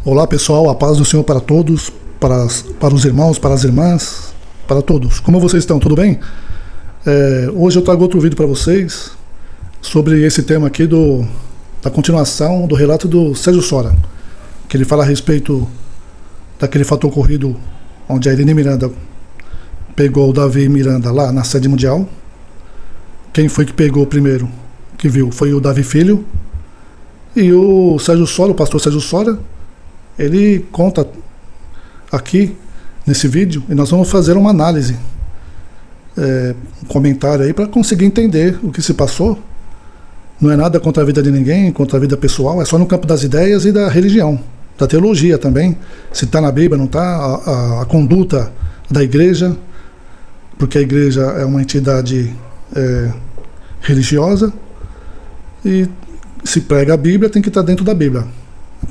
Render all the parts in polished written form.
Olá pessoal, a paz do Senhor para todos, para os irmãos, para as irmãs, para todos. Como vocês estão? Tudo bem? Hoje eu trago outro vídeo para vocês sobre esse tema aqui da continuação do relato do Sérgio Sora, que ele fala a respeito daquele fato ocorrido onde a Irene Miranda pegou o Davi Miranda lá na sede mundial. Quem foi que pegou primeiro, que viu, foi o Davi Filho. E o Sérgio Sora, o pastor Sérgio Sora, ele conta aqui nesse vídeo, e nós vamos fazer uma análise, um comentário aí para conseguir entender o que se passou. Não é nada contra a vida de ninguém, contra a vida pessoal, é só no campo das ideias e da religião, da teologia também, se está na Bíblia, não está, a conduta da igreja, porque a igreja é uma entidade religiosa, e se prega a Bíblia, tem que estar dentro da Bíblia,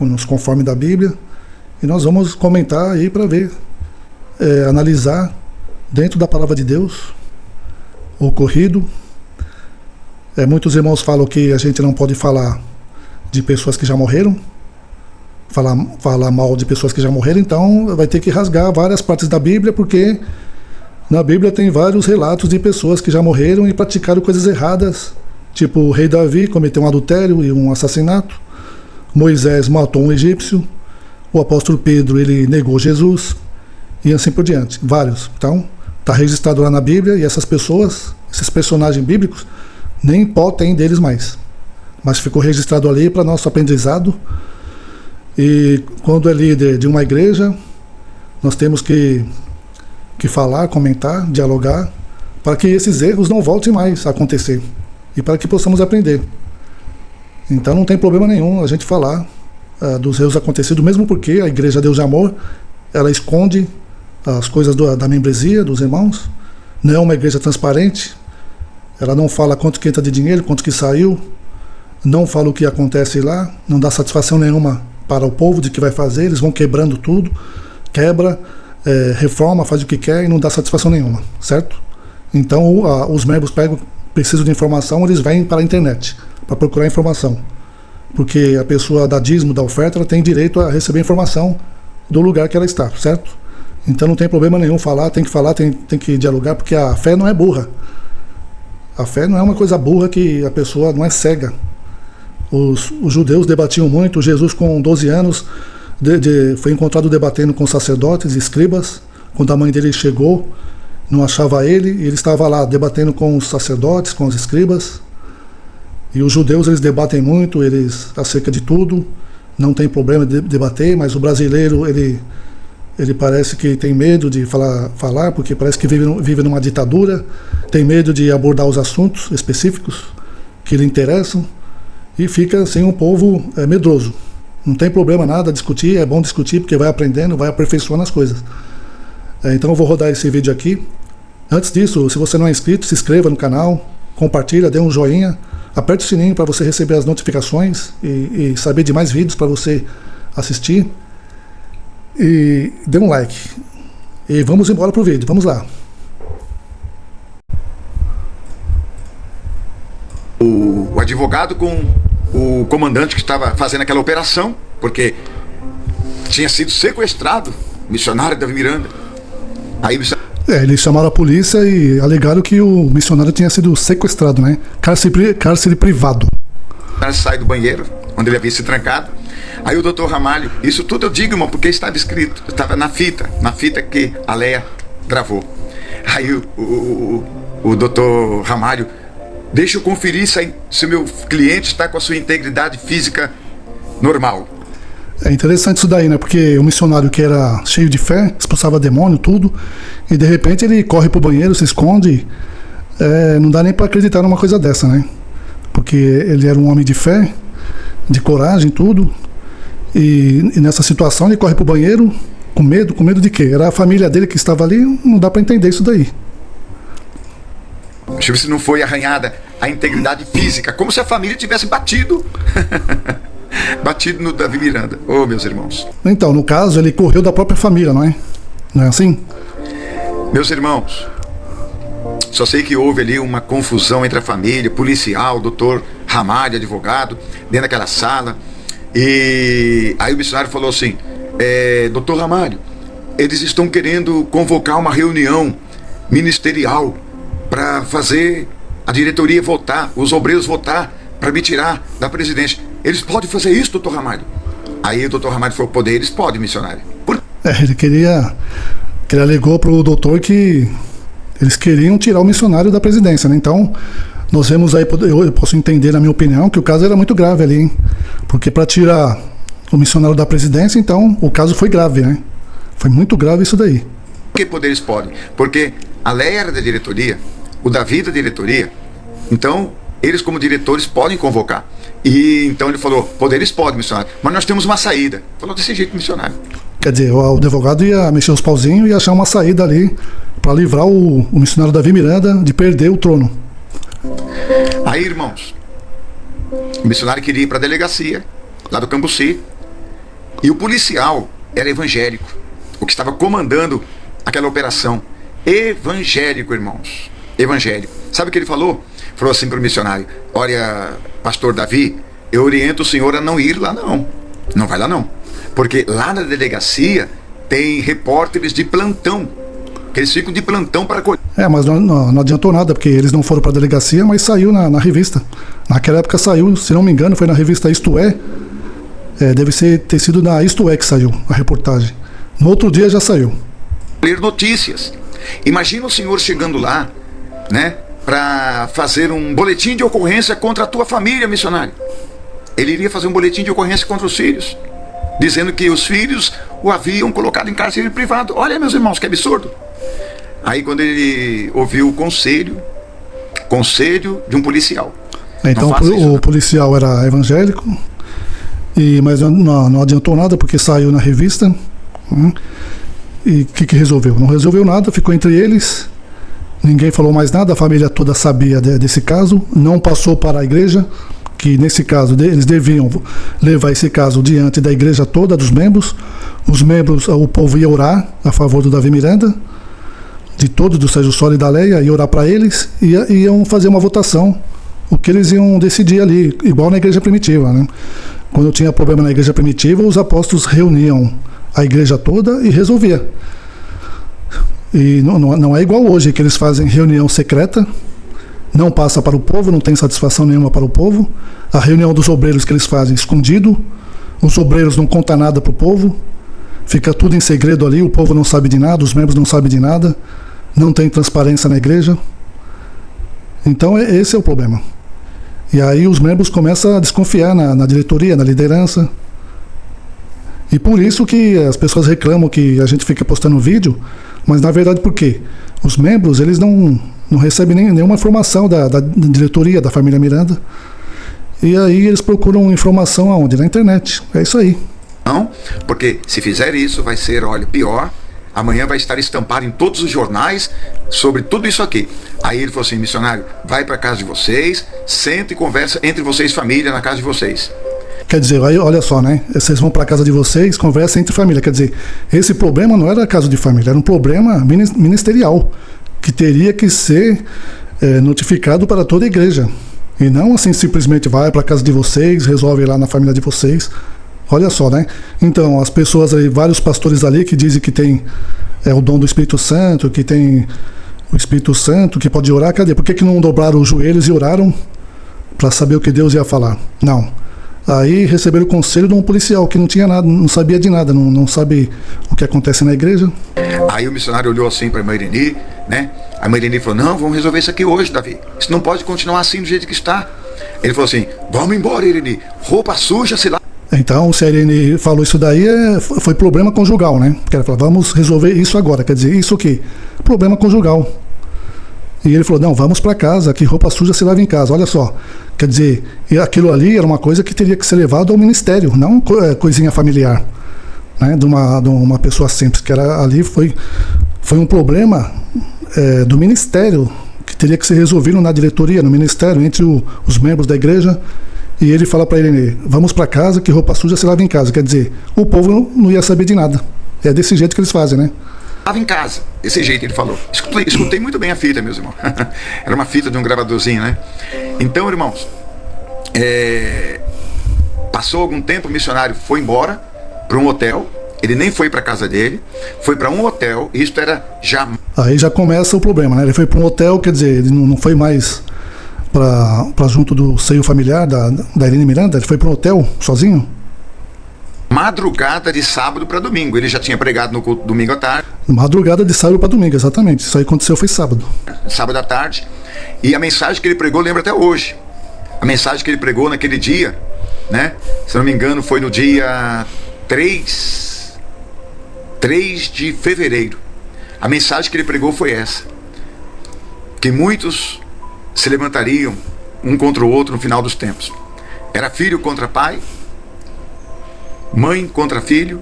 nos conforme da Bíblia, e nós vamos comentar aí para ver, analisar dentro da palavra de Deus o ocorrido. Muitos irmãos falam que a gente não pode falar de pessoas que já morreram, falar mal de pessoas que já morreram, então vai ter que rasgar várias partes da Bíblia, porque na Bíblia tem vários relatos de pessoas que já morreram e praticaram coisas erradas, tipo o rei Davi cometeu um adultério e um assassinato, Moisés matou um egípcio, o apóstolo Pedro ele negou Jesus, e assim por diante, vários. Então está registrado lá na Bíblia, e essas pessoas, esses personagens bíblicos, nem pó tem deles mais, mas ficou registrado ali para nosso aprendizado. E quando é líder de uma igreja, nós temos que falar, comentar, dialogar, para que esses erros não voltem mais a acontecer e para que possamos aprender. Então não tem problema nenhum a gente falar dos erros acontecidos, mesmo porque a Igreja Deus de Amor, ela esconde as coisas da membresia, dos irmãos. Não é uma igreja transparente, ela não fala quanto que entra de dinheiro, quanto que saiu, não fala o que acontece lá, não dá satisfação nenhuma para o povo de que vai fazer, eles vão quebrando tudo, quebra, reforma, faz o que quer e não dá satisfação nenhuma, certo? Então os membros precisam de informação, eles vêm para a internet para procurar informação, porque a pessoa dá dízimo, dá oferta, ela tem direito a receber informação do lugar que ela está, certo? Então não tem problema nenhum falar, tem que dialogar, porque a fé não é burra. A fé não é uma coisa burra, que a pessoa não é cega. Os judeus debatiam muito. Jesus, com 12 anos, foi encontrado debatendo com sacerdotes e escribas. Quando a mãe dele chegou, não achava ele, e ele estava lá debatendo com os sacerdotes, com os escribas. E os judeus, eles debatem muito, eles acerca de tudo, não tem problema de debater, mas o brasileiro, ele parece que tem medo de falar, porque parece que vive numa ditadura, tem medo de abordar os assuntos específicos que lhe interessam, e fica assim um povo medroso. Não tem problema nada discutir, é bom discutir, porque vai aprendendo, vai aperfeiçoando as coisas. Então eu vou rodar esse vídeo aqui. Antes disso, se você não é inscrito, se inscreva no canal, compartilha, dê um joinha, aperte o sininho para você receber as notificações e saber de mais vídeos para você assistir. E dê um like. E vamos embora pro vídeo, vamos lá. O advogado com o comandante que estava fazendo aquela operação, porque tinha sido sequestrado o missionário Davi Miranda. Aí eles chamaram a polícia e alegaram que o missionário tinha sido sequestrado, né? Cárcere privado. Sai do banheiro, onde ele havia se trancado. Aí o doutor Ramalho, isso tudo eu digo, irmão, porque estava escrito, estava na fita que a Leia gravou. Aí o doutor Ramalho, deixa eu conferir se o meu cliente está com a sua integridade física normal. É interessante isso daí, né? Porque o missionário, que era cheio de fé, expulsava demônio, tudo, e de repente ele corre pro banheiro, se esconde. Não dá nem para acreditar numa coisa dessa, né? Porque ele era um homem de fé, de coragem, tudo. E nessa situação ele corre pro banheiro com medo de quê? Era a família dele que estava ali, não dá para entender isso daí. Deixa eu ver se não foi arranhada a integridade física, como se a família tivesse batido no Davi Miranda. Oh, meus irmãos. Então, no caso, ele correu da própria família, não é? Não é assim? Meus irmãos, só sei que houve ali uma confusão entre a família, policial, doutor Ramalho, advogado, dentro daquela sala. E aí o missionário falou assim, doutor Ramalho, eles estão querendo convocar uma reunião ministerial para fazer a diretoria votar, os obreiros votar para me tirar da presidência. Eles podem fazer isso, doutor Ramalho? Aí o doutor Ramalho falou, poder, eles podem, missionário. Ele alegou para o doutor que eles queriam tirar o missionário da presidência, né? Então, nós vemos aí, eu posso entender, na minha opinião, que o caso era muito grave ali, hein? Porque para tirar o missionário da presidência, então, o caso foi grave, né? Foi muito grave isso daí. Por que poderes podem? Porque a Leia era da diretoria, o Davi da diretoria, então, eles como diretores podem convocar. E então ele falou, poderes podem, missionário, mas nós temos uma saída. Falou desse jeito, missionário. Quer dizer, o advogado ia mexer os pauzinhos e achar uma saída ali para livrar o missionário Davi Miranda de perder o trono. Aí, irmãos, o missionário queria ir para a delegacia, lá do Cambuci, e o policial era evangélico, o que estava comandando aquela operação. Evangélico, irmãos, evangélico. Sabe o que ele falou? Falou assim para o missionário, olha, pastor Davi, eu oriento o senhor a não ir lá não. Não vai lá não. Porque lá na delegacia tem repórteres de plantão, que eles ficam de plantão para colher. Mas não adiantou nada, porque eles não foram para a delegacia, mas saiu na revista. Naquela época saiu, se não me engano, foi na revista Isto É. Deve ter sido na Isto É que saiu a reportagem. No outro dia já saiu. Ler notícias. Imagina o senhor chegando lá, né, para fazer um boletim de ocorrência contra a tua família, missionário. Ele iria fazer um boletim de ocorrência contra os filhos, dizendo que os filhos o haviam colocado em cárcere privado. Olha, meus irmãos, que absurdo. Aí quando ele ouviu o conselho de um policial. Então o policial era evangélico, mas não adiantou nada porque saiu na revista. E o que resolveu? Não resolveu nada, ficou entre eles. Ninguém falou mais nada, a família toda sabia desse caso, não passou para a igreja, que nesse caso eles deviam levar esse caso diante da igreja toda, dos membros. Os membros, o povo ia orar a favor do Davi Miranda, de todos, do Sérgio Soli e da Leia, ia orar para eles e iam fazer uma votação, o que eles iam decidir ali, igual na igreja primitiva, né? Quando tinha problema na igreja primitiva, os apóstolos reuniam a igreja toda e resolvia. E não é igual hoje, que eles fazem reunião secreta, não passa para o povo, não tem satisfação nenhuma para o povo. A reunião dos obreiros que eles fazem escondido, os obreiros não contam nada para o povo, fica tudo em segredo ali, o povo não sabe de nada, os membros não sabem de nada, não tem transparência na igreja. Então esse é o problema. E aí os membros começam a desconfiar na diretoria, na liderança. E por isso que as pessoas reclamam que a gente fica postando vídeo, mas na verdade por quê? Os membros, eles não recebem nenhuma informação da diretoria, da família Miranda, e aí eles procuram informação aonde? Na internet. É isso aí. Não, porque se fizer isso vai ser, olha, pior. Amanhã vai estar estampado em todos os jornais sobre tudo isso aqui. Aí ele falou assim, missionário, vai para casa de vocês, senta e conversa entre vocês, família, na casa de vocês. Quer dizer, aí olha só, né? Vocês vão para casa de vocês, conversa entre família. Quer dizer, esse problema não era caso de família, era um problema ministerial, que teria que ser notificado para toda a igreja. E não assim, simplesmente vai para casa de vocês, resolve lá na família de vocês. Olha só, né? Então, as pessoas aí, vários pastores ali que dizem que tem o dom do Espírito Santo, que tem o Espírito Santo, que pode orar, cadê? Por que não dobraram os joelhos e oraram para saber o que Deus ia falar? Não. Aí receberam o conselho de um policial que não tinha nada, não sabia de nada, não sabe o que acontece na igreja. Aí o missionário olhou assim para a irmã Ireni, né? A irmã Ireni falou, não, vamos resolver isso aqui hoje, Davi. Isso não pode continuar assim do jeito que está. Ele falou assim, vamos embora, Ireni, roupa suja, sei lá. Então, se a Irene falou isso daí, foi problema conjugal, né? Porque ela falou, vamos resolver isso agora. Quer dizer, isso o quê? Problema conjugal. E ele falou, não, vamos para casa, que roupa suja se lava em casa. Olha só, quer dizer, aquilo ali era uma coisa que teria que ser levado ao ministério, não coisinha familiar, né? De uma pessoa simples, que era ali foi um problema do ministério, que teria que ser resolvido na diretoria, no ministério, entre os membros da igreja. E ele fala para ele, vamos para casa, que roupa suja se lava em casa. Quer dizer, o povo não ia saber de nada. É desse jeito que eles fazem, né? Lava em casa, desse jeito ele falou. Escutei muito bem a fita, meus irmãos. Era uma fita de um gravadorzinho, né? Então, irmãos, Passou algum tempo, o missionário foi embora para um hotel. Ele nem foi para casa dele, foi para um hotel. E isso era já... Aí já começa o problema, né? Ele foi para um hotel, quer dizer, ele não foi mais para junto do seio familiar da Irene Miranda, ele foi para um hotel sozinho? Madrugada de sábado para domingo. Ele já tinha pregado no culto domingo à tarde. Madrugada de sábado para domingo, exatamente. Isso aí aconteceu foi sábado. Sábado à tarde. E a mensagem que ele pregou, lembro até hoje. A mensagem que ele pregou naquele dia, né? Se não me engano, foi no dia 3 de fevereiro. A mensagem que ele pregou foi essa: que muitos se levantariam um contra o outro no final dos tempos. Era filho contra pai, mãe contra filho,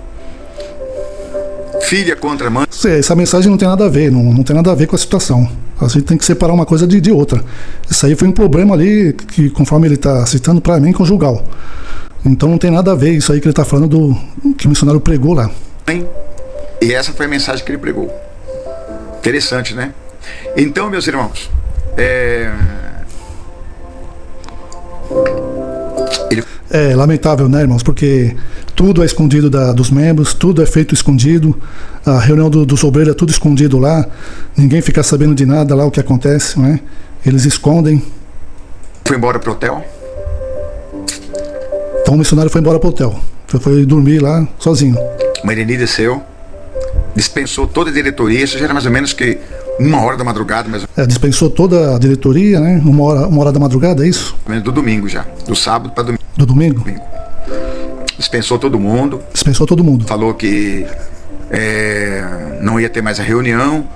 filha contra mãe. Essa mensagem não tem nada a ver, não tem nada a ver com a situação. A gente tem que separar uma coisa de outra. Isso aí foi um problema ali que, conforme ele está citando, para mim, conjugal. Então não tem nada a ver isso aí que ele está falando que o missionário pregou lá. E essa foi a mensagem que ele pregou. Interessante, né? Então, meus irmãos, É lamentável, né, irmãos? Porque tudo é escondido dos membros, tudo é feito escondido. A reunião dos obreiros é tudo escondido lá. Ninguém fica sabendo de nada lá o que acontece, não é? Eles escondem. Foi embora pro hotel. Então o missionário foi embora pro hotel. Foi dormir lá sozinho. A Irene desceu, dispensou toda a diretoria. Isso já era mais ou menos que 1h da madrugada, mais ou dispensou toda a diretoria, né? Uma hora da madrugada, é isso? menos do domingo já. Do sábado para domingo. Do domingo? Dispensou todo mundo. Dispensou todo mundo. Falou que não ia ter mais a reunião,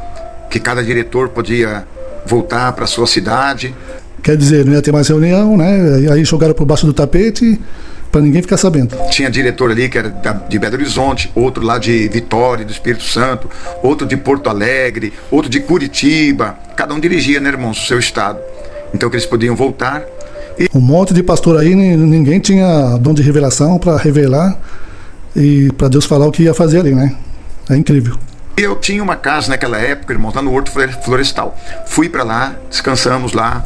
que cada diretor podia voltar para sua cidade. Quer dizer, não ia ter mais reunião, né? E aí jogaram por baixo do tapete para ninguém ficar sabendo. Tinha diretor ali que era de Belo Horizonte, outro lá de Vitória, do Espírito Santo, outro de Porto Alegre, outro de Curitiba. Cada um dirigia, né, irmãos, o seu estado. Então que eles podiam voltar. Um monte de pastor aí, ninguém tinha dom de revelação para revelar e para Deus falar o que ia fazer ali, né? É incrível. Eu tinha uma casa naquela época, irmão, lá no Horto Florestal. Fui para lá, descansamos lá.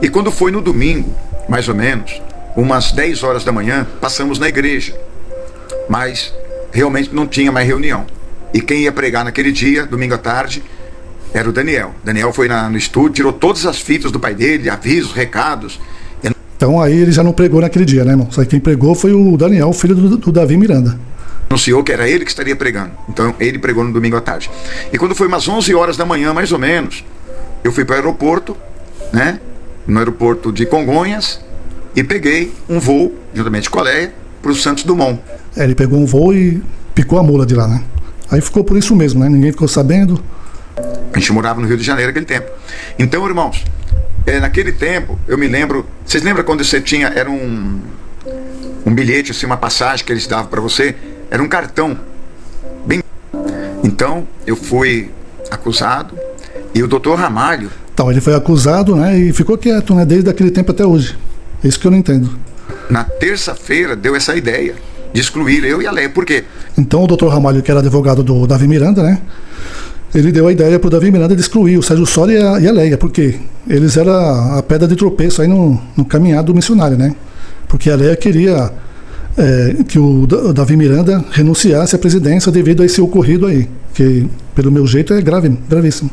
E quando foi no domingo, mais ou menos, umas 10 horas da manhã, passamos na igreja. Mas realmente não tinha mais reunião. E quem ia pregar naquele dia, domingo à tarde, era o Daniel. Daniel foi no estúdio, tirou todas as fitas do pai dele, avisos, recados. Então aí ele já não pregou naquele dia, né, irmão? Só que quem pregou foi o Daniel, filho do Davi Miranda. Anunciou que era ele que estaria pregando. Então ele pregou no domingo à tarde. E quando foi umas 11 horas da manhã, mais ou menos, eu fui para o aeroporto, né? No aeroporto de Congonhas, e peguei um voo, juntamente com a Leia, para o Santos Dumont. Ele pegou um voo e picou a mula de lá, né? Aí ficou por isso mesmo, né? Ninguém ficou sabendo. A gente morava no Rio de Janeiro naquele tempo. Então, irmãos, naquele tempo, eu me lembro... Vocês lembram quando você tinha... Era um bilhete, assim, uma passagem que eles davam para você? Era um cartão. Bem... Então, eu fui acusado e o doutor Ramalho... Então, ele foi acusado, né? E ficou quieto, né? Desde aquele tempo até hoje. É isso que eu não entendo. Na terça-feira, deu essa ideia de excluir eu e a Leia. Por quê? Então, o doutor Ramalho, que era advogado do Davi Miranda, né? Ele deu a ideia para o Davi Miranda de excluir o Sérgio Soria e a Leia, porque eles eram a pedra de tropeço aí no caminhado missionário, né? Porque a Leia queria que o Davi Miranda renunciasse à presidência devido a esse ocorrido aí, que pelo meu jeito é gravíssimo.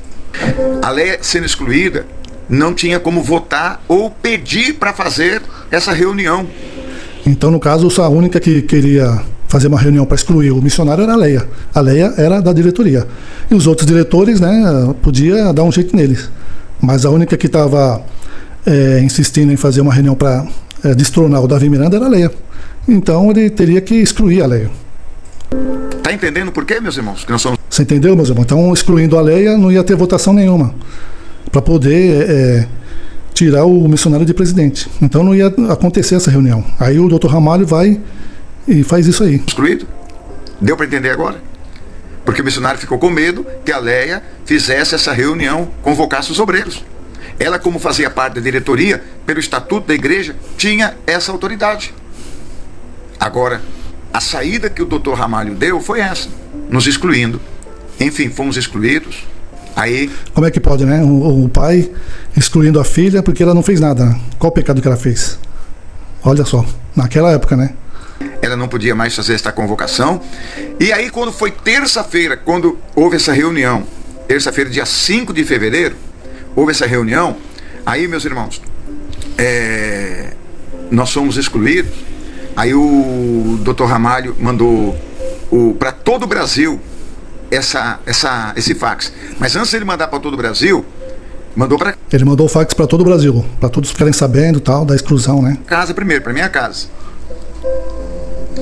A Leia sendo excluída, não tinha como votar ou pedir para fazer essa reunião. Então, no caso, a única que queria fazer uma reunião para excluir o missionário era a Leia. A Leia era da diretoria. E os outros diretores, né, podia dar um jeito neles. Mas a única que estava insistindo em fazer uma reunião para destronar o Davi Miranda era a Leia. Então ele teria que excluir a Leia. Tá entendendo por quê, meus irmãos? Que nós somos... Você entendeu, meus irmãos? Então, excluindo a Leia, não ia ter votação nenhuma para poder tirar o missionário de presidente. Então não ia acontecer essa reunião. Aí o doutor Ramalho vai e faz isso aí. Excluído? Deu para entender agora? Porque o missionário ficou com medo que a Leia fizesse essa reunião, convocasse os obreiros. Ela, como fazia parte da diretoria, pelo estatuto da igreja, tinha essa autoridade. Agora, a saída que o doutor Ramalho deu foi essa, nos excluindo. Enfim, fomos excluídos. Aí... Como é que pode, né? O pai excluindo a filha porque ela não fez nada, né? Qual o pecado que ela fez? Olha só, naquela época, né? Ela não podia mais fazer esta convocação. E aí, quando foi terça-feira, quando houve essa reunião, terça-feira, dia 5 de fevereiro, houve essa reunião. Aí, meus irmãos, nós fomos excluídos. Aí o Dr. Ramalho mandou para todo o Brasil esse fax. Mas antes de ele mandar para todo o Brasil, ele mandou o fax para todo o Brasil, para todos ficarem sabendo, tal, da exclusão, né? Casa primeiro, para minha casa.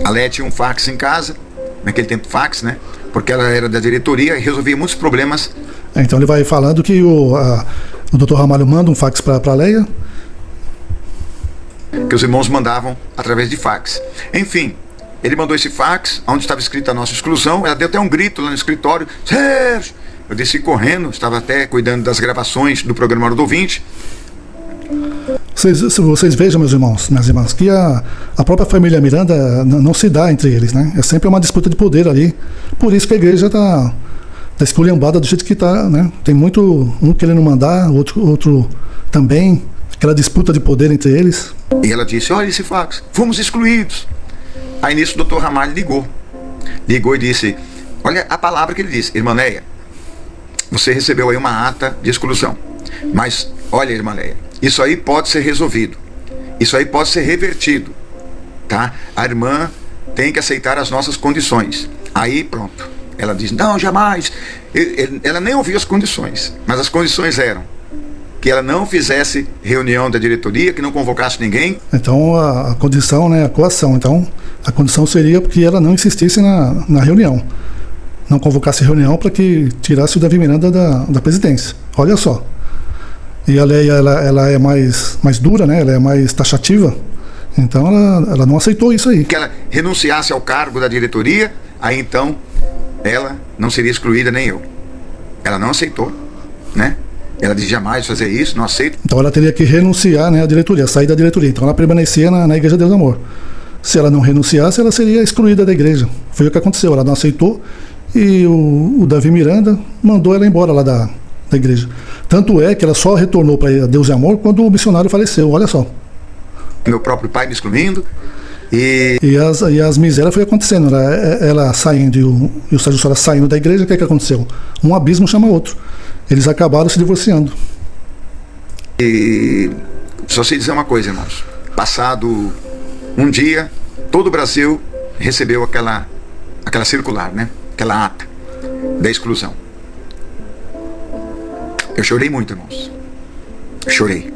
A Leia tinha um fax em casa, naquele tempo fax, né? Porque ela era da diretoria e resolvia muitos problemas. Então ele vai falando que o Dr. Ramalho manda um fax para a Leia, que os irmãos mandavam através de fax. Enfim, ele mandou esse fax, onde estava escrita a nossa exclusão. Ela deu até um grito lá no escritório: Sérgio! Eu desci correndo, estava até cuidando das gravações do programa Hora do Ouvinte. Vocês vejam, meus irmãos, minhas irmãs, que a própria família Miranda não se dá entre eles, né? É sempre uma disputa de poder ali. Por isso que a igreja está esculhambada do jeito que está, né? Tem muito um querendo mandar, outro também. Aquela disputa de poder entre eles. E ela disse: olha esse fax, fomos excluídos. Aí nisso o Dr. Ramalho ligou e disse: olha a palavra que ele disse: irmã Leia, você recebeu aí uma ata de exclusão, mas olha, irmã Leia, isso aí pode ser resolvido, isso aí pode ser revertido, tá? A irmã tem que aceitar as nossas condições. Aí pronto, ela diz: não, jamais. Ela nem ouviu as condições, mas as condições eram que ela não fizesse reunião da diretoria, que não convocasse ninguém. Então a condição, né, a coação, então a condição seria que ela não insistisse na reunião, não convocasse reunião para que tirasse o Davi Miranda da presidência. Olha só. E a Leia, ela é mais dura, né? Ela é mais taxativa. Então ela não aceitou isso aí. Que ela renunciasse ao cargo da diretoria, aí então ela não seria excluída, nem eu. Ela não aceitou, né? Ela disse: jamais fazer isso, não aceito. Então ela teria que renunciar, né, à diretoria, sair da diretoria. Então ela permanecia na Igreja Deus Amor. Se ela não renunciasse, ela seria excluída da igreja. Foi o que aconteceu. Ela não aceitou e o Davi Miranda mandou ela embora lá da igreja. Tanto é que ela só retornou para Deus e Amor quando o missionário faleceu. Olha só. Meu próprio pai me excluindo. E as misérias foi acontecendo. Ela saindo e o Sérgio Sora saindo da igreja, o que aconteceu? Um abismo chama outro. Eles acabaram se divorciando. E só sei dizer uma coisa, irmãos. Passado um dia, todo o Brasil recebeu aquela circular, né? Aquela ata da exclusão. Eu chorei muito, irmãos. Eu chorei.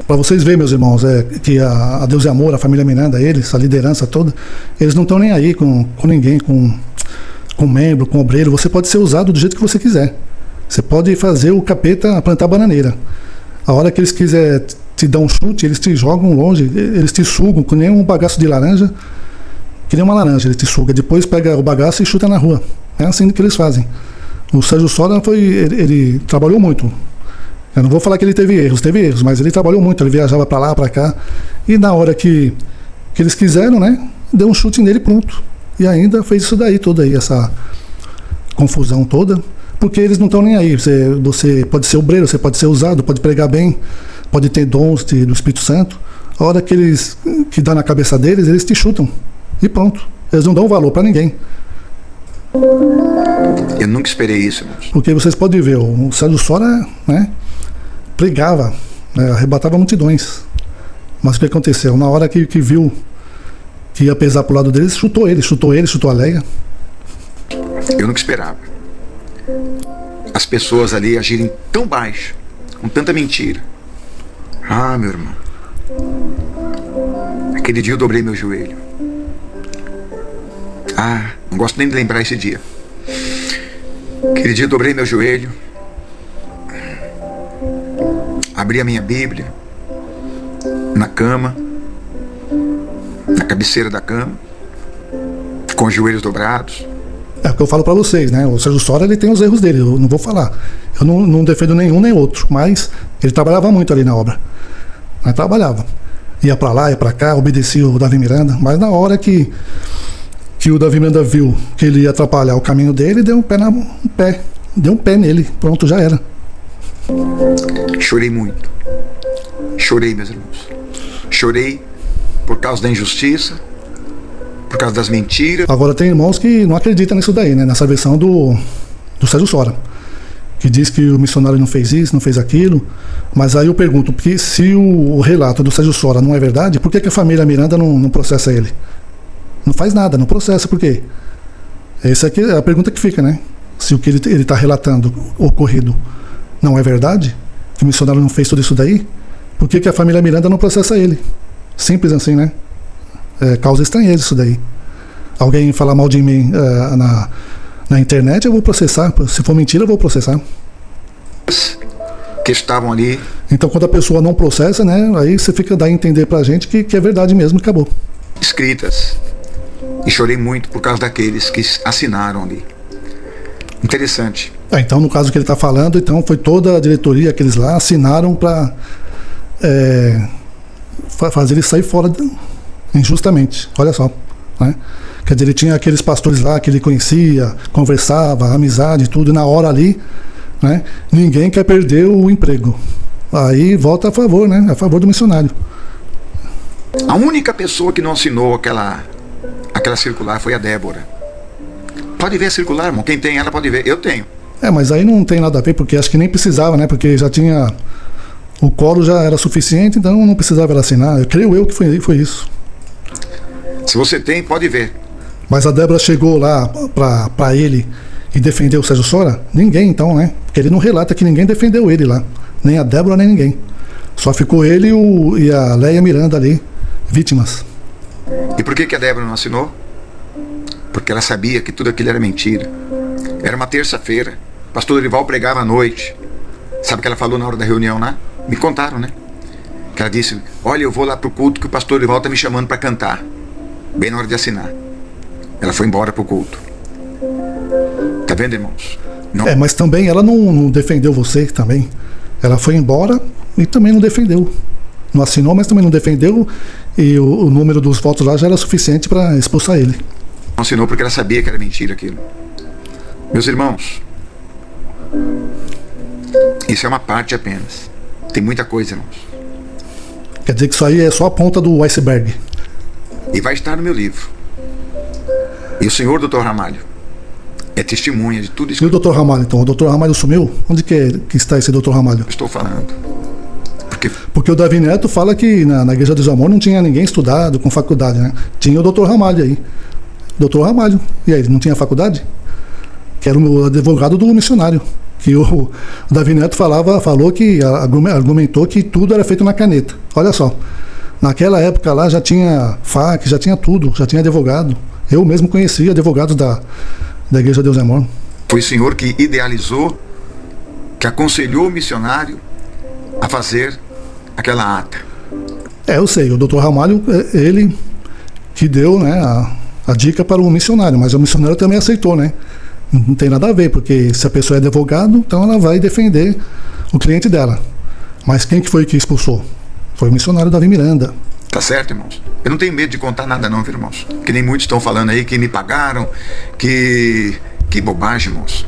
Para vocês verem, meus irmãos, que a Deus e Amor, a família Miranda, eles, a liderança toda, eles não estão nem aí com ninguém, com membro, com obreiro. Você pode ser usado do jeito que você quiser. Você pode fazer o capeta plantar bananeira. A hora que eles quiserem te dar um chute, eles te jogam longe, eles te sugam, com nem um bagaço de laranja, que nem uma laranja, ele te suga. Depois pega o bagaço e chuta na rua. É assim que eles fazem. O Sérgio Sora ele trabalhou muito. Eu não vou falar que ele teve erros, mas ele trabalhou muito. Ele viajava para lá, para cá. E na hora que eles quiseram, né, deu um chute nele, pronto. E ainda fez isso daí, toda aí, essa confusão toda. Porque eles não estão nem aí. Você pode ser obreiro, você pode ser usado, pode pregar bem, pode ter dons do Espírito Santo. A hora que dá na cabeça deles, eles te chutam. E pronto. Eles não dão valor para ninguém. Eu nunca esperei isso, irmãos. Porque vocês podem ver, o Sérgio Sora, né, pregava, né, arrebatava multidões. Mas o que aconteceu? Na hora que viu que ia pesar pro lado deles, chutou a Leia. Eu nunca esperava as pessoas ali agirem tão baixo, com tanta mentira. Ah, meu irmão, aquele dia eu dobrei meu joelho. Ah, não gosto nem de lembrar esse dia. Aquele dia eu dobrei meu joelho, abri a minha Bíblia na cama, na cabeceira da cama, com os joelhos dobrados. É o que eu falo pra vocês, né? O Sérgio Sora, ele tem os erros dele, eu não vou falar. Eu não defendo nenhum nem outro, mas ele trabalhava muito ali na obra. Mas trabalhava. Ia pra lá, ia pra cá, obedecia o Davi Miranda, mas na hora que o Davi Miranda viu que ele ia atrapalhar o caminho dele, deu um pé nele, pronto, já era. Chorei muito. Chorei, meus irmãos. Chorei por causa da injustiça, por causa das mentiras. Agora tem irmãos que não acreditam nisso daí, né? Nessa versão do Sérgio Sora, que diz que o missionário não fez isso, não fez aquilo. Mas aí eu pergunto, porque se o relato do Sérgio Sora não é verdade, por que a família Miranda não processa ele? Não faz nada, não processa, por quê? Essa aqui é a pergunta que fica, né? Se o que ele está relatando ocorrido não é verdade, que o missionário não fez tudo isso daí, por que a família Miranda não processa ele? Simples assim, né? Causa estranheza isso daí. Alguém falar mal de mim na internet, eu vou processar. Se for mentira, eu vou processar. Que estavam ali. Então, quando a pessoa não processa, né? Aí você fica dá a entender pra gente que é verdade mesmo e acabou. Escritas. E chorei muito por causa daqueles que assinaram ali. Interessante. Então, no caso que ele está falando, então foi toda a diretoria, aqueles lá, assinaram para fazer ele sair fora injustamente. Olha só, né? Quer dizer, ele tinha aqueles pastores lá que ele conhecia, conversava, amizade, tudo, e na hora ali, né? Ninguém quer perder o emprego. Aí volta a favor, né? A favor do missionário. A única pessoa que não assinou aquela circular foi a Débora. Pode ver a circular, irmão. Quem tem ela pode ver. Eu tenho. Mas aí não tem nada a ver, porque acho que nem precisava, né? Porque já tinha... O coro já era suficiente, então não precisava ela assinar. Eu creio que foi isso. Se você tem, pode ver. Mas a Débora chegou lá para ele e defendeu o Sérgio Sora? Ninguém, então, né? Porque ele não relata que ninguém defendeu ele lá. Nem a Débora, nem ninguém. Só ficou ele e a Leia Miranda ali, vítimas. E por que a Débora não assinou? Porque ela sabia que tudo aquilo era mentira. Era uma terça-feira. O pastor Dorival pregava à noite. Sabe o que ela falou na hora da reunião lá? Me contaram, né? Que ela disse: olha, eu vou lá pro culto que o pastor Dorival está me chamando para cantar. Bem na hora de assinar. Ela foi embora pro culto. Tá vendo, irmãos? Não. Mas também ela não defendeu você também. Ela foi embora e também não defendeu. Não assinou, mas também não defendeu. E o número dos votos lá já era suficiente para expulsar ele. Não assinou porque ela sabia que era mentira aquilo. Meus irmãos, isso é uma parte apenas. Tem muita coisa, irmãos. Quer dizer que isso aí é só a ponta do iceberg. E vai estar no meu livro. E o senhor Dr. Ramalho é testemunha de tudo isso. E o Dr. Ramalho, então? O Dr. Ramalho sumiu? Onde que está esse Dr. Ramalho? Estou falando. Porque o Davi Neto fala que na Igreja do Amor não tinha ninguém estudado com faculdade, né? Tinha o Dr. Ramalho aí. Dr. Ramalho. E aí, ele não tinha faculdade? Que era o advogado do missionário. Que o Davi Neto falou que argumentou que tudo era feito na caneta. Olha só. Naquela época lá já tinha FAQ, já tinha tudo, já tinha advogado. Eu mesmo conhecia advogados da Igreja Deus é Amor. Foi o senhor que idealizou, que aconselhou o missionário a fazer aquela ata. Eu sei, o Dr. Ramalho, ele que deu, né, a dica para o missionário, mas o missionário também aceitou, né? Não tem nada a ver, porque se a pessoa é advogado, então ela vai defender o cliente dela. Mas quem que foi que expulsou? Foi o missionário Davi Miranda. Tá certo, irmãos? Eu não tenho medo de contar nada não, viu, irmãos? Que nem muitos estão falando aí que me pagaram, que bobagem, irmãos.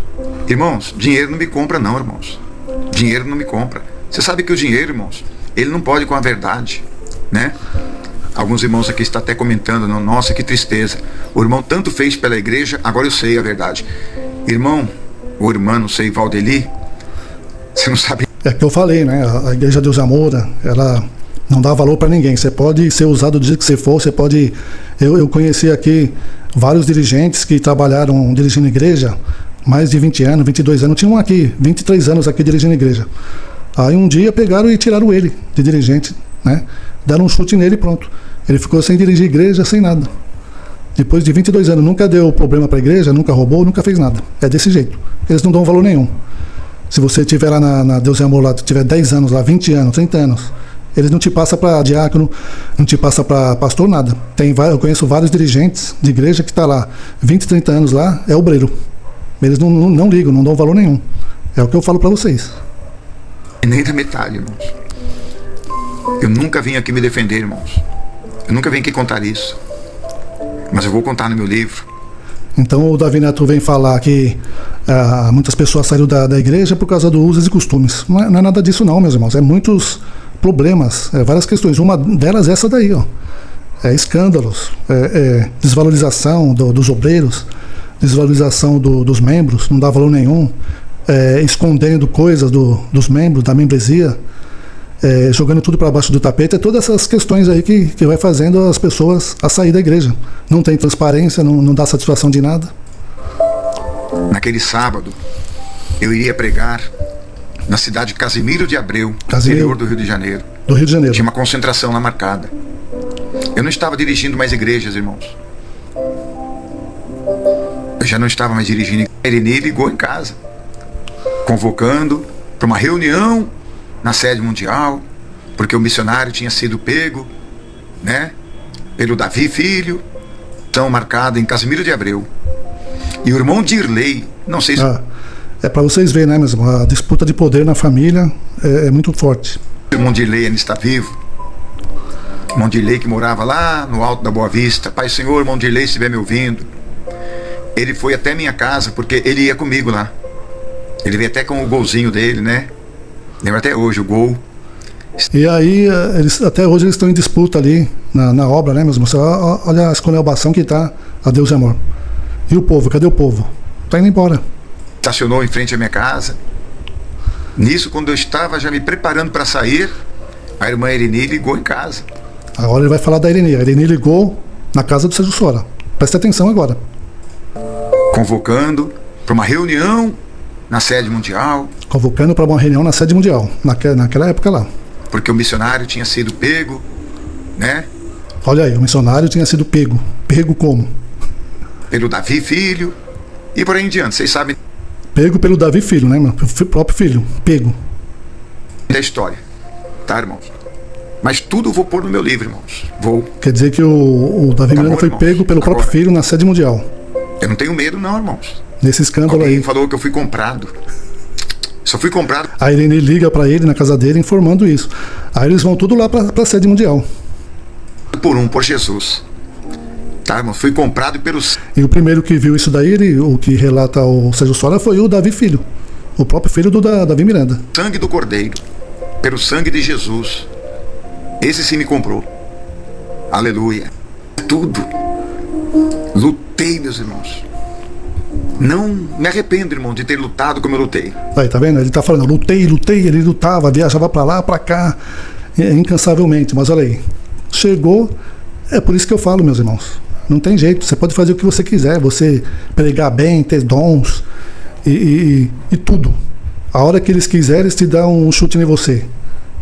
Irmãos, dinheiro não me compra não, irmãos. Dinheiro não me compra. Você sabe que o dinheiro, irmãos, ele não pode com a verdade, né? Alguns irmãos aqui estão até comentando, nossa, que tristeza. O irmão tanto fez pela igreja, agora eu sei a verdade. Irmão, ou irmã, não sei, Valdeli, você não sabe. É que eu falei, né? A Igreja Deus Amor, ela não dá valor para ninguém. Você pode ser usado do jeito que você for, você pode... Eu conheci aqui vários dirigentes que trabalharam dirigindo igreja, mais de 20 anos, 22 anos. Tinha um aqui, 23 anos aqui dirigindo igreja. Aí um dia pegaram e tiraram ele de dirigente, né? Deram um chute nele e pronto. Ele ficou sem dirigir igreja, sem nada. Depois de 22 anos, nunca deu problema para a igreja, nunca roubou, nunca fez nada. É desse jeito. Eles não dão valor nenhum. Se você estiver lá na Deus é Amor, lá, tiver 10 anos lá, 20 anos, 30 anos, eles não te passam para diácono, não te passam para pastor, nada. Eu conheço vários dirigentes de igreja que está lá, 20, 30 anos lá, é obreiro. Eles não ligam, não dão valor nenhum. É o que eu falo para vocês. E nem da metade, irmãos. Eu nunca vim aqui me defender, irmãos. Eu nunca vim aqui contar isso. Mas eu vou contar no meu livro. Então o Davi Neto vem falar que muitas pessoas saíram da igreja por causa dos usos e costumes. Não é nada disso não, meus irmãos. É muitos problemas, várias questões. Uma delas é essa daí, ó. escândalos, desvalorização dos obreiros, desvalorização dos membros, não dá valor nenhum, escondendo coisas dos membros, da membresia, jogando tudo para baixo do tapete. Todas essas questões aí que vai fazendo as pessoas a sair da igreja. Não tem transparência, não dá satisfação de nada. Naquele sábado, eu iria pregar na cidade de Casimiro de Abreu, interior do Rio de Janeiro. Do Rio de Janeiro. Tinha uma concentração lá marcada. Eu não estava dirigindo mais igrejas, irmãos. Eu já não estava mais dirigindo. A Irene ligou em casa, convocando para uma reunião na sede mundial, porque o missionário tinha sido pego, né, pelo Davi Filho, tão marcado em Casimiro de Abreu. E o irmão Dirley, não sei se... para vocês verem, né, mesmo, a disputa de poder na família é muito forte. O irmão Dirley ainda está vivo. O irmão Dirley que morava lá no Alto da Boa Vista. Pai Senhor, irmão Dirley, se estiver me ouvindo, ele foi até minha casa, porque ele ia comigo lá. Ele veio até com o golzinho dele, né? Lembra até hoje o gol. E aí, até hoje eles estão em disputa ali na obra, né, mesmo? Olha a esculhambação que está a Deus e Amor. E o povo, cadê o povo? Está indo embora. Estacionou em frente à minha casa. Nisso, quando eu estava já me preparando para sair, a irmã Irene ligou em casa. Agora ele vai falar da Irene. A Irene ligou na casa do Sérgio Sora. Presta atenção agora. Convocando para uma reunião na sede mundial. Convocando para uma reunião na sede mundial, naquela época lá. Porque o missionário tinha sido pego, né? Olha aí, o missionário tinha sido pego. Pego como? Pelo Davi Filho e por aí em diante, vocês sabem. Pego pelo Davi Filho, né, mano? O próprio filho, pego. Da história, tá, irmãos? Mas tudo eu vou pôr no meu livro, irmãos. Vou. Quer dizer que o Davi Miranda foi pego pelo próprio filho na sede mundial. Eu não tenho medo não, irmãos. Nesse escândalo alguém aí. Falou que eu fui comprado. Só fui comprado. A Irene liga pra ele na casa dele informando isso. Aí eles vão tudo lá pra sede mundial. Por Jesus. Tá, irmão? Fui comprado pelos... E o primeiro que viu isso daí, o que relata o Sérgio Sora, foi o Davi Filho. O próprio filho do Davi Miranda. Sangue do Cordeiro. Pelo sangue de Jesus. Esse sim me comprou. Aleluia. Tudo. Lutei, meus irmãos. Não me arrependo, irmão, de ter lutado como eu lutei. Aí, tá vendo? Ele tá falando, lutei, ele lutava, viajava pra lá, pra cá, incansavelmente. Mas olha aí, chegou, é por isso que eu falo, meus irmãos. Não tem jeito, você pode fazer o que você quiser, você pregar bem, ter dons e tudo. A hora que eles quiserem, eles te dão um chute em você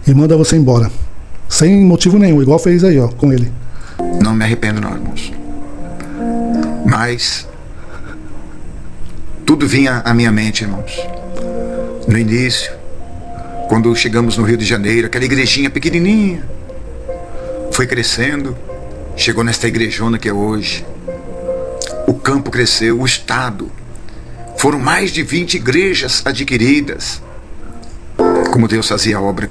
e manda você embora. Sem motivo nenhum, igual fez aí, ó, com ele. Não me arrependo não, irmãos. Mas tudo vinha à minha mente, irmãos. No início, quando chegamos no Rio de Janeiro, aquela igrejinha pequenininha, foi crescendo, chegou nesta igrejona que é hoje. O campo cresceu, o estado. Foram mais de 20 igrejas adquiridas. Como Deus fazia a obra.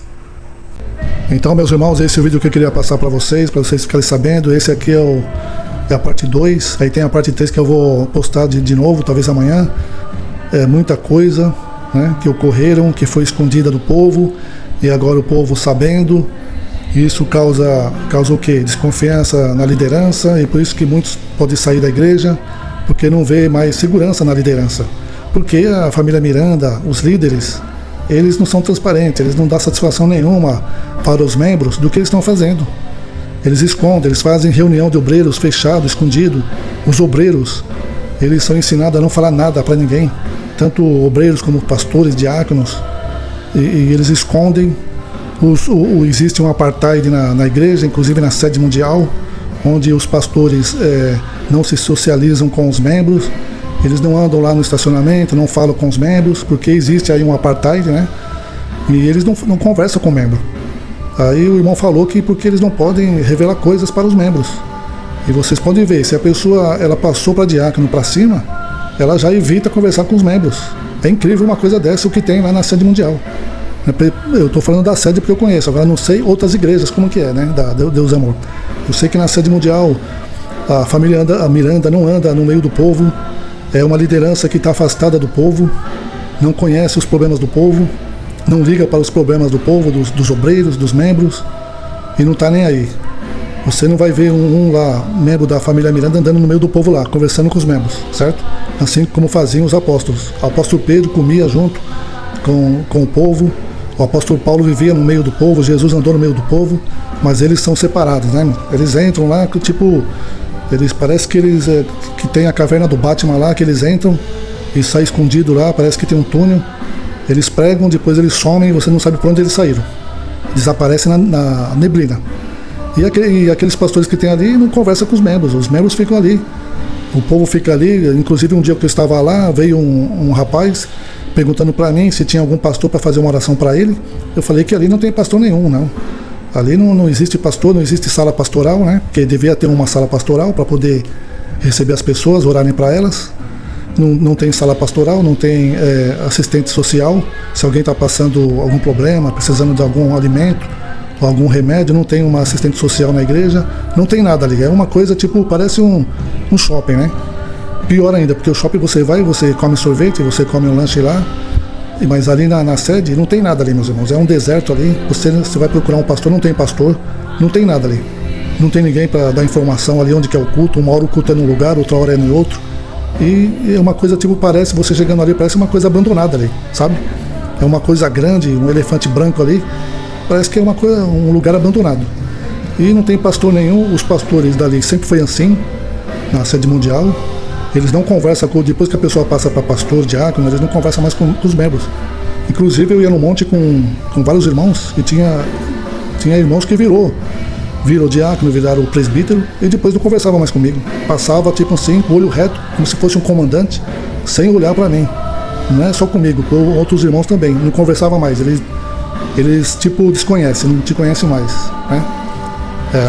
Então, meus irmãos, esse é o vídeo que eu queria passar para vocês ficarem sabendo. Esse aqui é a parte 2, aí tem a parte 3 que eu vou postar de novo, talvez amanhã. É muita coisa, né, que ocorreram, que foi escondida do povo, e agora o povo sabendo. Isso causa o quê? Desconfiança na liderança, e por isso que muitos podem sair da igreja, porque não vê mais segurança na liderança. Porque a família Miranda, os líderes, eles não são transparentes, eles não dão satisfação nenhuma para os membros do que eles estão fazendo. Eles escondem, eles fazem reunião de obreiros fechado, escondido. Os obreiros, eles são ensinados a não falar nada para ninguém, tanto obreiros como pastores, diáconos, e eles escondem. Existe um apartheid na igreja, inclusive na sede mundial, onde os pastores não se socializam com os membros, eles não andam lá no estacionamento, não falam com os membros, porque existe aí um apartheid, né? E eles não conversam com o membro. Aí o irmão falou que porque eles não podem revelar coisas para os membros. E vocês podem ver, se a pessoa ela passou para diácono para cima, ela já evita conversar com os membros. É incrível uma coisa dessa, o que tem lá na sede mundial. Eu estou falando da sede porque eu conheço, agora não sei outras igrejas como que é, né? Da Deus Amor. Eu sei que na sede mundial a família Miranda não anda no meio do povo, é uma liderança que está afastada do povo, não conhece os problemas do povo, não liga para os problemas do povo, dos obreiros, dos membros, e não está nem aí. Você não vai ver um lá, membro da família Miranda, andando no meio do povo lá, conversando com os membros, certo? Assim como faziam os apóstolos. O apóstolo Pedro comia junto com o povo, o apóstolo Paulo vivia no meio do povo, Jesus andou no meio do povo, mas eles são separados, né? Eles entram lá, tipo, parece que que tem a caverna do Batman lá, que eles entram e saem escondido lá, parece que tem um túnel, eles pregam, depois eles somem e você não sabe por onde eles saíram. Desaparecem na neblina. E aqueles pastores que tem ali não conversam com os membros ficam ali. O povo fica ali, inclusive um dia que eu estava lá, veio um rapaz perguntando para mim se tinha algum pastor para fazer uma oração para ele. Eu falei que ali não tem pastor nenhum, não. Ali não existe pastor, não existe sala pastoral, né? Porque devia ter uma sala pastoral para poder receber as pessoas, orarem para elas. Não tem sala pastoral, não tem assistente social. Se alguém está passando algum problema, precisando de algum alimento, algum remédio, não tem uma assistente social na igreja, não tem nada ali, é uma coisa tipo, parece um shopping, né? Pior ainda, porque o shopping você vai, você come sorvete, você come um lanche lá, mas ali na sede não tem nada ali, meus irmãos, é um deserto ali, você vai procurar um pastor, não tem pastor, não tem nada ali, não tem ninguém para dar informação ali onde que é o culto, uma hora o culto é num lugar, outra hora é no outro, e é uma coisa tipo, parece, você chegando ali, parece uma coisa abandonada ali, sabe? É uma coisa grande, um elefante branco ali, parece que é um lugar abandonado. E não tem pastor nenhum, os pastores dali sempre foi assim, na sede mundial. Eles não conversam depois que a pessoa passa para pastor, diácono, eles não conversam mais com os membros. Inclusive eu ia no monte com vários irmãos, e tinha irmãos que virou diácono, viraram presbítero, e depois não conversava mais comigo. Passava tipo assim, com o olho reto, como se fosse um comandante, sem olhar para mim. Não é só comigo, com outros irmãos também, não conversava mais. Eles tipo desconhecem, não te conhecem mais, né?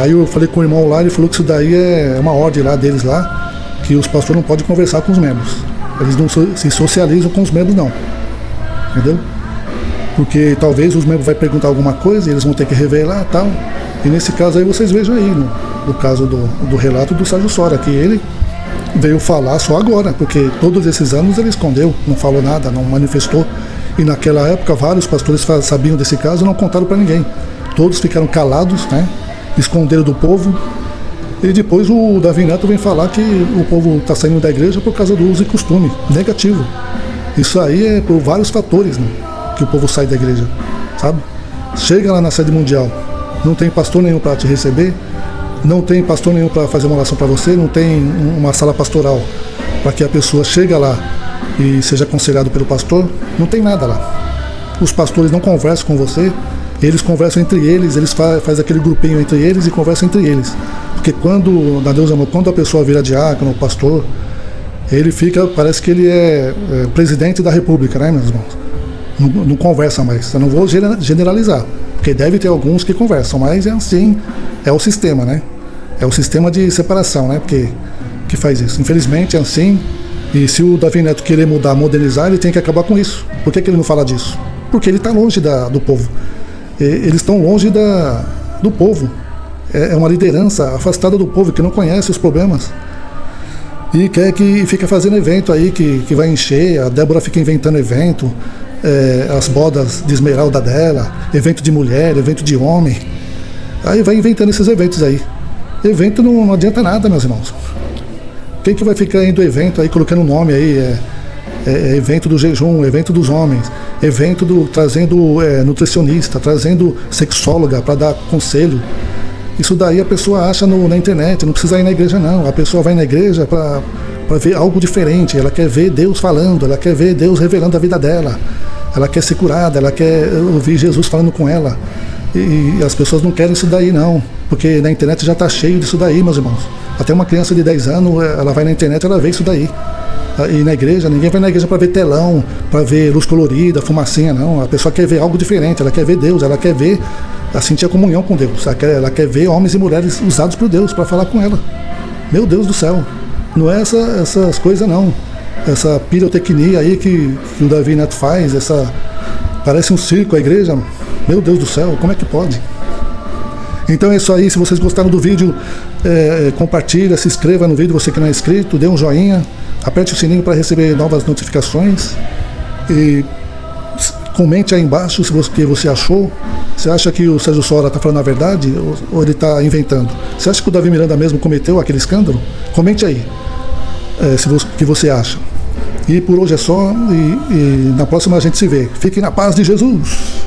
Aí eu falei com o irmão lá, ele falou que isso daí é uma ordem lá deles lá, que os pastores não podem conversar com os membros. Eles não se socializam com os membros não, entendeu? Porque talvez os membros vão perguntar alguma coisa e eles vão ter que revelar e tal. E nesse caso aí vocês vejam aí, no caso do relato do Sérgio Sora, que ele veio falar só agora, porque todos esses anos ele escondeu, não falou nada, não manifestou. E naquela época vários pastores sabiam desse caso e não contaram para ninguém. Todos ficaram calados, né? Esconderam do povo. E depois o Davi Neto vem falar que o povo está saindo da igreja por causa do uso e costume. Negativo. Isso aí é por vários fatores, né, que o povo sai da igreja, sabe? Chega lá na sede mundial, não tem pastor nenhum para te receber, não tem pastor nenhum para fazer uma oração para você, não tem uma sala pastoral para que a pessoa chegue lá e seja aconselhado pelo pastor, não tem nada lá. Os pastores não conversam com você, eles conversam entre eles faz aquele grupinho entre eles e conversam entre eles. Porque quando a pessoa vira diácono, pastor, ele fica, parece que ele é presidente da república, né, meus irmãos? Não conversa mais. Eu não vou generalizar, porque deve ter alguns que conversam, mas é assim, é o sistema, né? É o sistema de separação, né? Que faz isso. Infelizmente é assim. E se o Davi Neto querer mudar, modernizar, ele tem que acabar com isso. Por que ele não fala disso? Porque ele está longe do povo. Eles estão longe do povo. É uma liderança afastada do povo, que não conhece os problemas. E quer que fica fazendo evento aí, que vai encher. A Débora fica inventando evento, as bodas de esmeralda dela, evento de mulher, evento de homem. Aí vai inventando esses eventos aí. Evento não adianta nada, meus irmãos. Quem que vai ficar indo evento aí, colocando nome aí, evento do jejum, evento dos homens, trazendo nutricionista, trazendo sexóloga para dar conselho. Isso daí a pessoa acha na internet, não precisa ir na igreja não. A pessoa vai na igreja para ver algo diferente, ela quer ver Deus falando, ela quer ver Deus revelando a vida dela, ela quer ser curada, ela quer ouvir Jesus falando com ela. E as pessoas não querem isso daí não, porque na internet já está cheio disso daí, meus irmãos. Até uma criança de 10 anos, ela vai na internet, ela vê isso daí. E na igreja, ninguém vai na igreja para ver telão, para ver luz colorida, fumacinha, não. A pessoa quer ver algo diferente, ela quer ver Deus, ela quer ver, sentir a comunhão com Deus. Ela quer ver homens e mulheres usados por Deus para falar com ela. Meu Deus do céu, não é essas coisas não. Essa pirotecnia aí que o Davi Neto faz, parece um circo a igreja. Meu Deus do céu, como é que pode? Então é isso aí, se vocês gostaram do vídeo, compartilha, se inscreva no vídeo, você que não é inscrito, dê um joinha, aperte o sininho para receber novas notificações e Comente aí embaixo se que você achou. Você acha que o Sérgio Sora está falando a verdade ou ele está inventando? Você acha que o Davi Miranda mesmo cometeu aquele escândalo? Comente aí o que você acha. E por hoje é só, e na próxima a gente se vê. Fiquem na paz de Jesus.